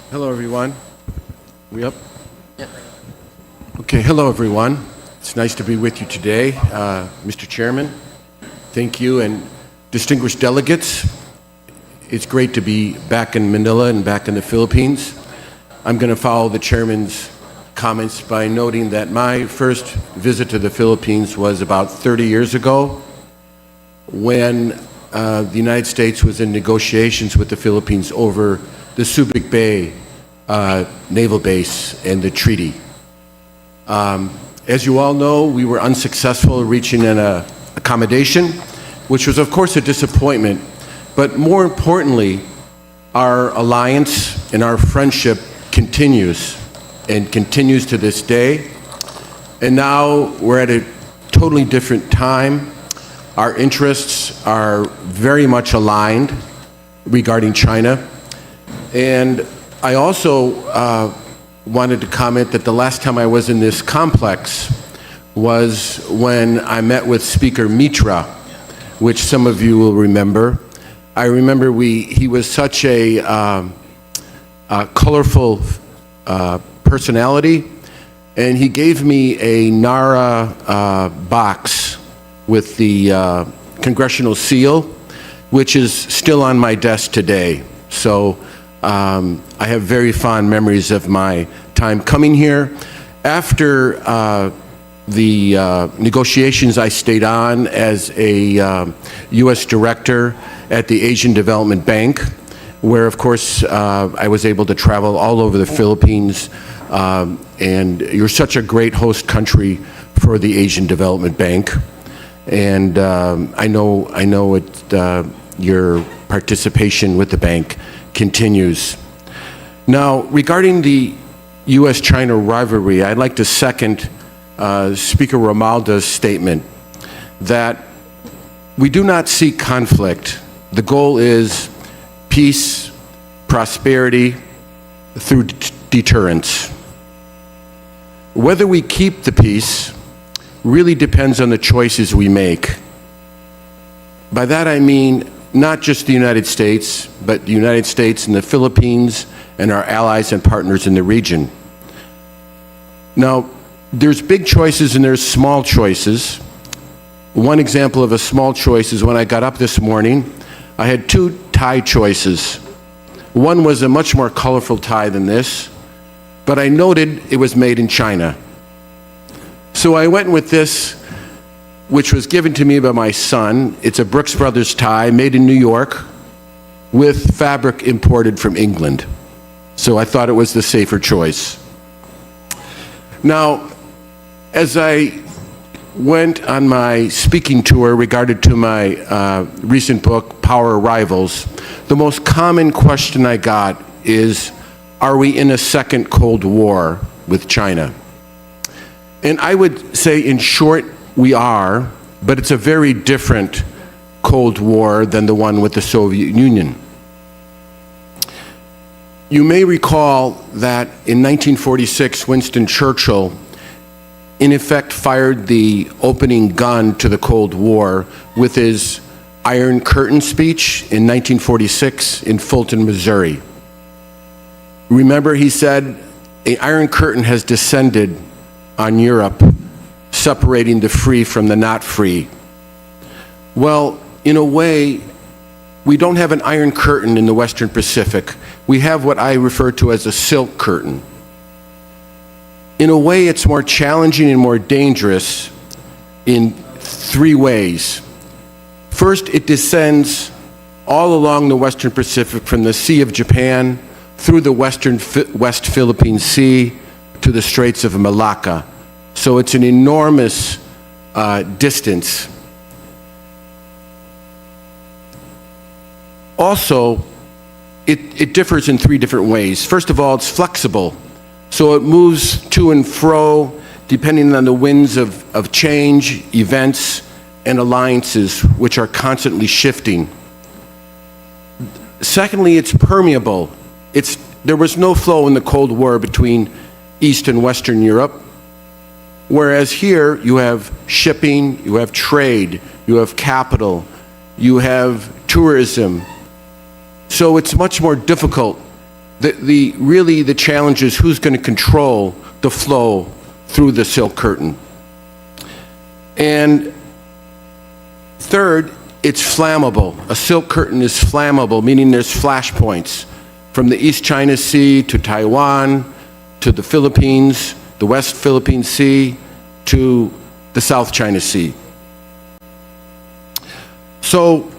Hello, everyone. We up? Yeah. Okay, hello, everyone. It's nice to be with you today. Mr. Chairman, thank you, and distinguished delegates. It's great to be back in Manila and back in the Philippines. I'm going to follow the chairman's comments by noting that my first visit to the Philippines was about 30 years ago when the United States was in negotiations with the Philippines over the Subic Bay naval base and the treaty. As you all know, we were unsuccessful in reaching an accommodation, which was of course a disappointment, but more importantly, our alliance and our friendship continues and continues to this day. And now we're at a totally different time. Our interests are very much aligned regarding China. And I also wanted to comment that the last time I was in this complex was when I met with Speaker Mitra, which some of you will remember. I remember he was such a colorful personality, and he gave me a NARA box with the congressional seal, which is still on my desk today. So I have very fond memories of my time coming here. After the negotiations, I stayed on as a U.S. director at the Asian Development Bank, where, of course, I was able to travel all over the Philippines. And you're such a great host country for the Asian Development Bank. And I know your participation with the bank continues. Now, regarding the U.S.-China rivalry, I'd like to second Speaker Romualdez's statement that we do not seek conflict. The goal is peace, prosperity through deterrence. Whether we keep the peace really depends on the choices we make. By that I mean not just the United States, but the United States and the Philippines and our allies and partners in the region. Now, there's big choices and there's small choices. One example of a small choice is when I got up this morning, I had two tie choices. One was a much more colorful tie than this, but I noted it was made in China. So I went with this, which was given to me by my son. It's a Brooks Brothers tie made in New York with fabric imported from England. So I thought it was the safer choice. Now, as I went on my speaking tour regarding to my recent book, Power Rivals, the most common question I got is, are we in a second Cold War with China? And I would say, in short, we are, but it's a very different Cold War than the one with the Soviet Union. You may recall that in 1946, Winston Churchill, in effect, fired the opening gun to the Cold War with his Iron Curtain speech in 1946 in Fulton, Missouri. Remember, he said, "An Iron Curtain has descended on Europe, separating the free from the not free." Well, in a way, we don't have an Iron Curtain in the Western Pacific. We have what I refer to as a silk curtain. In a way, it's more challenging and more dangerous in three ways. First, it descends all along the Western Pacific from the Sea of Japan through the West Philippine Sea to the Straits of Malacca. So it's an enormous distance. Also, it differs in three different ways. First of all, it's flexible. So it moves to and fro depending on the winds of change, events, and alliances, which are constantly shifting. Secondly, it's permeable. There was no flow in the Cold War between East and Western Europe, whereas here you have shipping, you have trade, you have capital, you have tourism. So it's much more difficult really the challenge is who's going to control the flow through the Silk Curtain. And third, it's flammable. A Silk Curtain is flammable, meaning there's flashpoints from the East China Sea to Taiwan, to the Philippines, the West Philippine Sea, to the South China Sea. So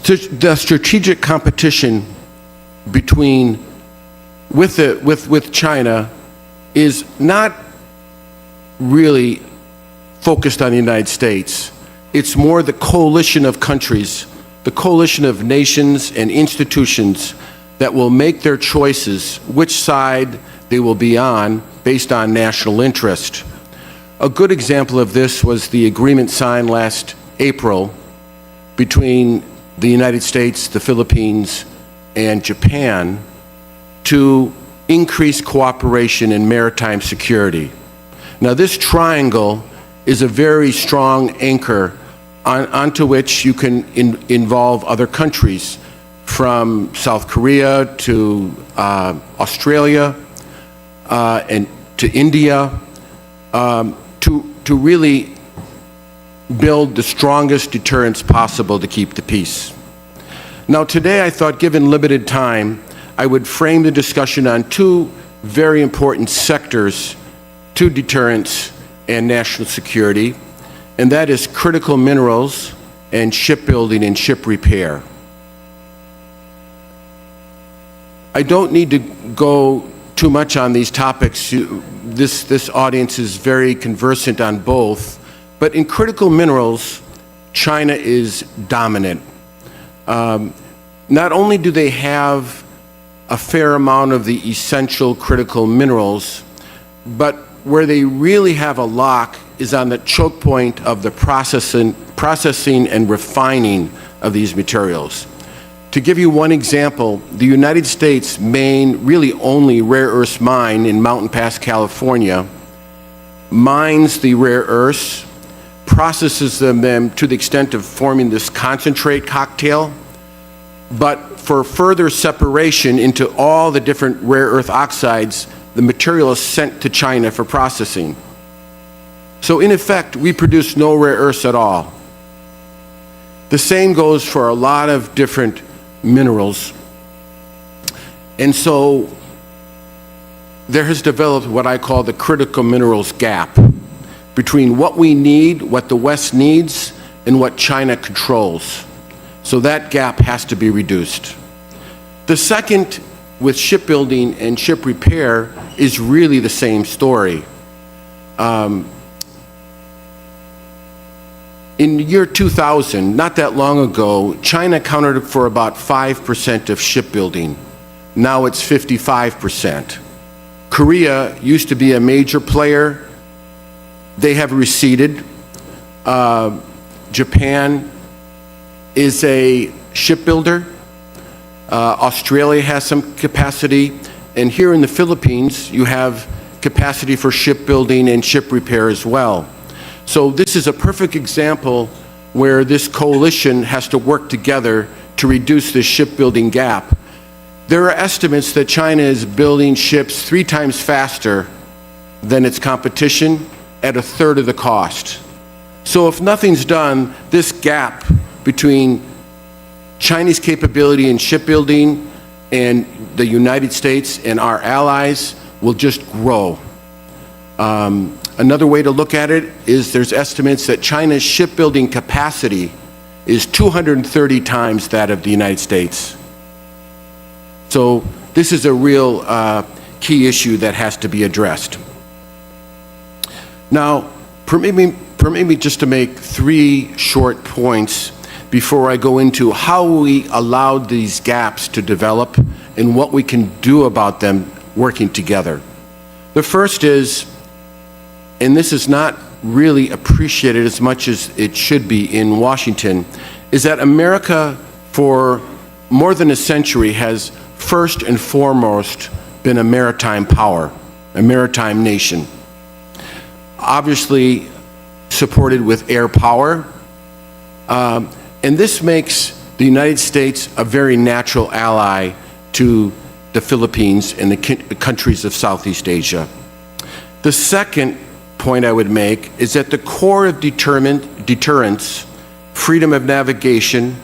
the strategic competition with China is not really focused on the United States. It's more the coalition of countries, the coalition of nations and institutions that will make their choices, which side they will be on based on national interest. A good example of this was the agreement signed last April between the United States, the Philippines, and Japan to increase cooperation in maritime security. Now, this triangle is a very strong anchor onto which you can involve other countries, from South Korea to Australia and to India, to really build the strongest deterrence possible to keep the peace. Now, today I thought, given limited time, I would frame the discussion on two very important sectors to deterrence and national security, and that is critical minerals and shipbuilding and ship repair. I don't need to go too much on these topics. This audience is very conversant on both, but in critical minerals, China is dominant. Not only do they have a fair amount of the essential critical minerals, but where they really have a lock is on the choke point of the processing and refining of these materials. To give you one example, the United States' main, really only rare earths mine in Mountain Pass, California, mines the rare earths, processes them to the extent of forming this concentrate cocktail, but for further separation into all the different rare earth oxides, the material is sent to China for processing. So in effect, we produce no rare earths at all. The same goes for a lot of different minerals. And so there has developed what I call the critical minerals gap between what we need, what the West needs, and what China controls. So that gap has to be reduced. The second, with shipbuilding and ship repair, is really the same story. In the year 2000, not that long ago, China accounted for about 5% of shipbuilding. Now it's 55%. Korea used to be a major player. They have receded. Japan is a shipbuilder. Australia has some capacity. And here in the Philippines, you have capacity for shipbuilding and ship repair as well. So this is a perfect example where this coalition has to work together to reduce this shipbuilding gap. There are estimates that China is building ships 3 times faster than its competition at a third of the cost. So if nothing's done, this gap between Chinese capability in shipbuilding and the United States and our allies will just grow. Another way to look at it is there's estimates that China's shipbuilding capacity is 230 times that of the United States. So this is a real key issue that has to be addressed. Now, permit me just to make 3 short points before I go into how we allowed these gaps to develop and what we can do about them working together. The first is, and this is not really appreciated as much as it should be in Washington, is that America for more than a century has first and foremost been a maritime power, a maritime nation. Obviously supported with air power, and this makes the United States a very natural ally to the Philippines and the countries of Southeast Asia. The second point I would make is that the core of deterrence, freedom of navigation,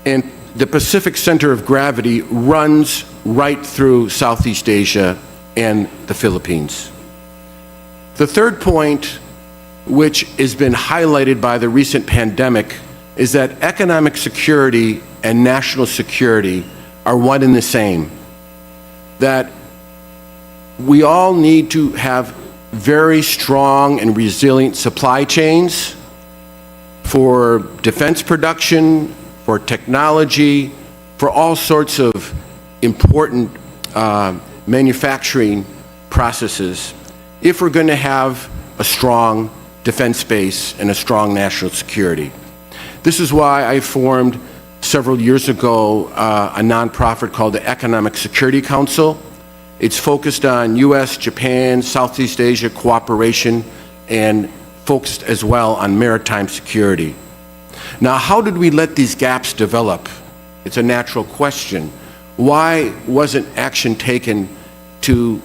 and the Pacific center of gravity runs right through Southeast Asia and the Philippines. The third point, which has been highlighted by the recent pandemic, is that economic security and national security are one and the same. That we all need to have very strong and resilient supply chains for defense production, for technology, for all sorts of important manufacturing processes, if we're going to have a strong defense base and a strong national security. This is why I formed several years ago a nonprofit called the Economic Security Council. It's focused on US, Japan, Southeast Asia cooperation, and focused as well on maritime security. Now, how did we let these gaps develop? It's a natural question. Why wasn't action taken to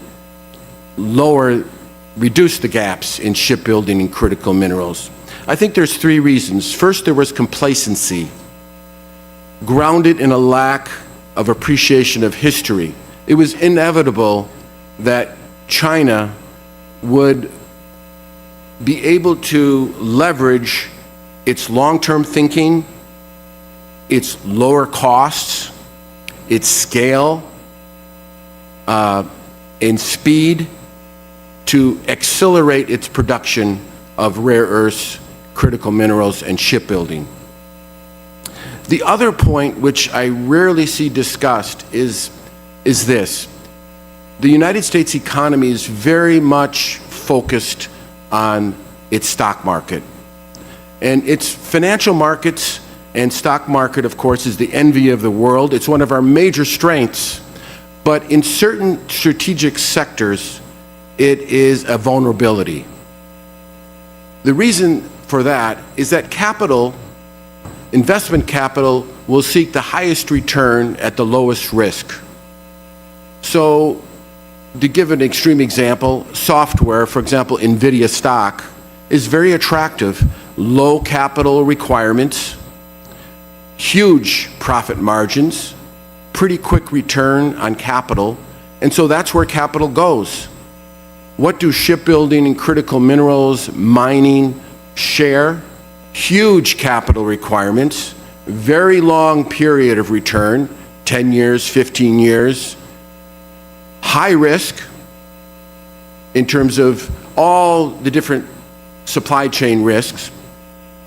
reduce the gaps in shipbuilding and critical minerals? I think there's three reasons. First, there was complacency, grounded in a lack of appreciation of history. It was inevitable that China would be able to leverage its long-term thinking, its lower costs, its scale, and speed to accelerate its production of rare earths, critical minerals, and shipbuilding. The other point, which I rarely see discussed, is this. The United States economy is very much focused on its stock market. And its financial markets and stock market, of course, is the envy of the world. It's one of our major strengths. But in certain strategic sectors, it is a vulnerability. The reason for that is that capital, investment capital, will seek the highest return at the lowest risk. So, to give an extreme example, software, for example, NVIDIA stock, is very attractive. Low capital requirements, huge profit margins, pretty quick return on capital, and so that's where capital goes. What do shipbuilding and critical minerals, mining share? Huge capital requirements, very long period of return, 10 years, 15 years, high risk in terms of all the different supply chain risks.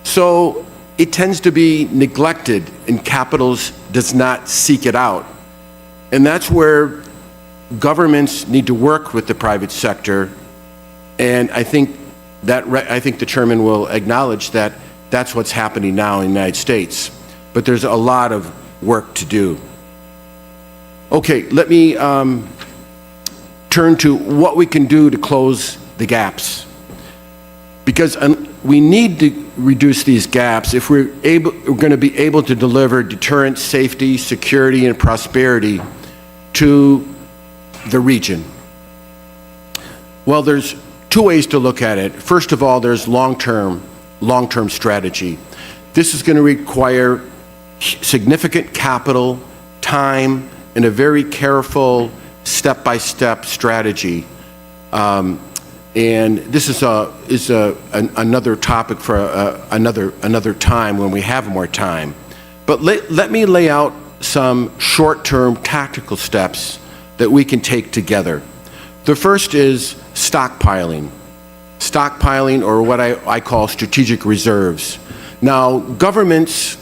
So it tends to be neglected and capital does not seek it out. And that's where governments need to work with the private sector. And I think the chairman will acknowledge that that's what's happening now in the United States. But there's a lot of work to do. Okay, let me turn to what we can do to close the gaps. Because we need to reduce these gaps if we're going to be able to deliver deterrence, safety, security, and prosperity to the region. Well, there's two ways to look at it. First of all, there's long-term strategy. This is going to require significant capital, time, and a very careful step-by-step strategy. And this is another topic for another time when we have more time. But let me lay out some short-term tactical steps that we can take together. The first is stockpiling. Stockpiling, or what I call strategic reserves. Now, governments,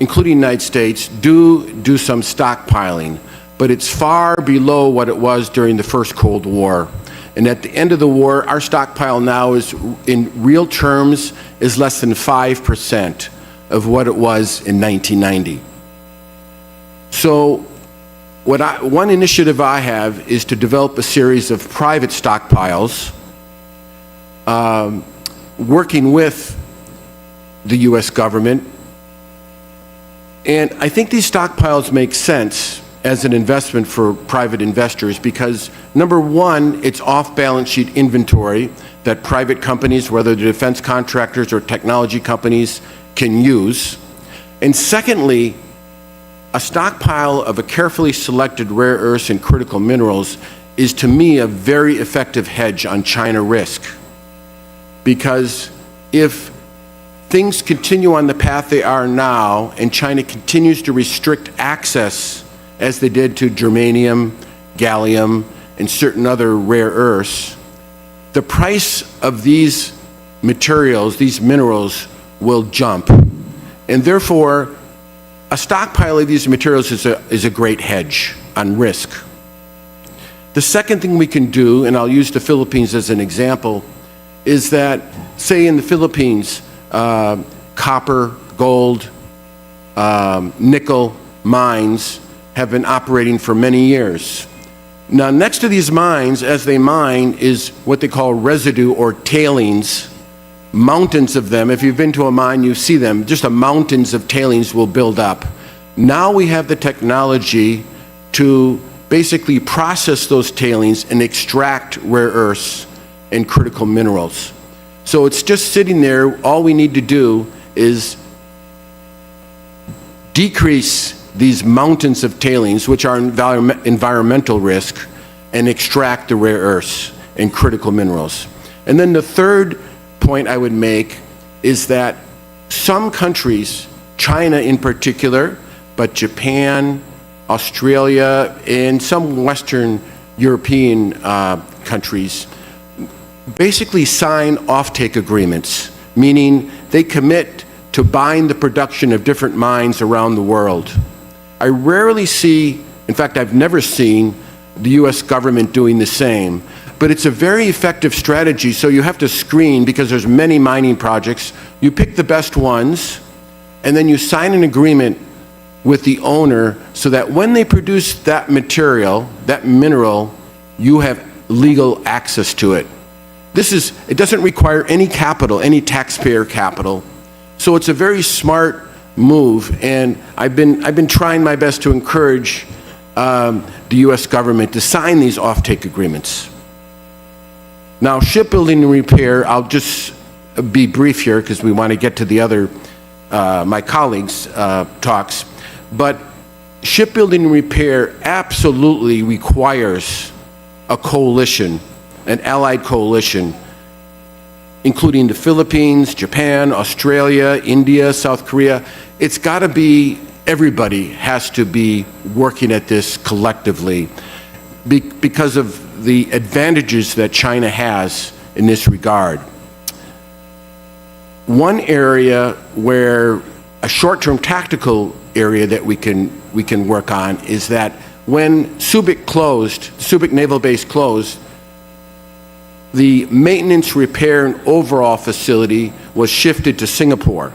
including the United States, do some stockpiling, but it's far below what it was during the first Cold War. And at the end of the war, our stockpile now is, in real terms, is less than 5% of what it was in 1990. So one initiative I have is to develop a series of private stockpiles, working with the US government And I think these stockpiles make sense as an investment for private investors because, number one, it's off-balance sheet inventory that private companies, whether they're defense contractors or technology companies, can use. And secondly, a stockpile of a carefully selected rare earths and critical minerals is, to me, a very effective hedge on China risk. Because if things continue on the path they are now and China continues to restrict access as they did to germanium, gallium, and certain other rare earths, the price of these materials, these minerals, will jump. And therefore, a stockpile of these materials is a great hedge on risk. The second thing we can do, and I'll use the Philippines as an example, is that, say in the Philippines, copper, gold, nickel mines have been operating for many years. Now, next to these mines, as they mine, is what they call residue or tailings. Mountains of them. If you've been to a mine, you see them. Just mountains of tailings will build up. Now we have the technology to basically process those tailings and extract rare earths and critical minerals. So it's just sitting there. All we need to do is decrease these mountains of tailings, which are environmental risk, and extract the rare earths and critical minerals. And then the third point I would make is that some countries, China in particular, but Japan, Australia, and some Western European countries, basically sign offtake agreements, meaning they commit to buying the production of different mines around the world. I rarely see, in fact, I've never seen the US government doing the same, but it's a very effective strategy. So you have to screen, because there's many mining projects. You pick the best ones, and then you sign an agreement with the owner so that when they produce that material, that mineral, you have legal access to it. It doesn't require any capital, any taxpayer capital. So it's a very smart move, and I've been trying my best to encourage the US government to sign these offtake agreements. Now, shipbuilding and repair, I'll just be brief here because we want to get to the other, my colleagues' talks, but shipbuilding and repair absolutely requires a coalition, an allied coalition, including the Philippines, Japan, Australia, India, South Korea. It's got to be, everybody has to be working at this collectively because of the advantages that China has in this regard. One area where a short-term tactical area that we can work on is that when Subic Naval Base closed, the maintenance, repair, and overall facility was shifted to Singapore.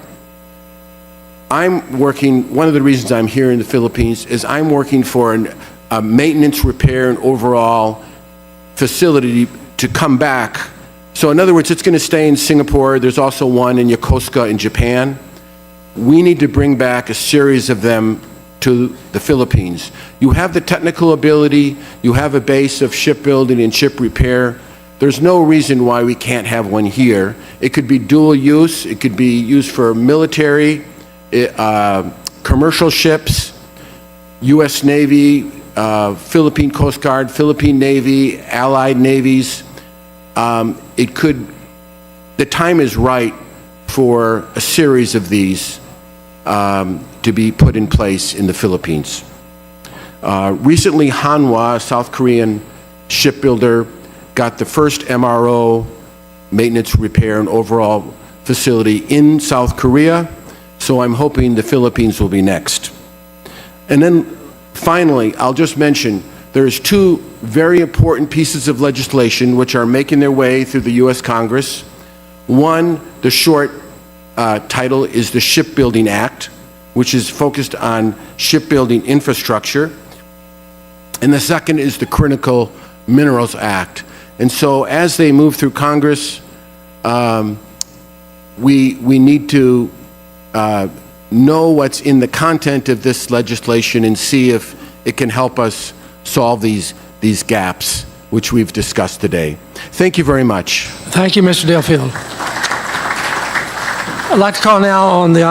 One of the reasons I'm here in the Philippines is I'm working for a maintenance, repair, and overall facility to come back. So in other words, it's going to stay in Singapore. There's also one in Yokosuka in Japan. We need to bring back a series of them to the Philippines. You have the technical ability, you have a base of shipbuilding and ship repair. There's no reason why we can't have one here. It could be dual use. It could be used for military, commercial ships, U.S. Navy, Philippine Coast Guard, Philippine Navy, allied navies. The time is right for a series of these to be put in place in the Philippines. Recently, Hanwha, a South Korean shipbuilder, got the first MRO, maintenance, repair, and overall facility in South Korea, so I'm hoping the Philippines will be next. And then finally, I'll just mention, there's two very important pieces of legislation which are making their way through the US Congress. One, the short title is the Shipbuilding Act, which is focused on shipbuilding infrastructure. And the second is the Critical Minerals Act. And so as they move through Congress, we need to know what's in the content of this legislation and see if it can help us solve these gaps which we've discussed today. Thank you very much. Thank you, Mr. Delfeld. I'd like to call now on the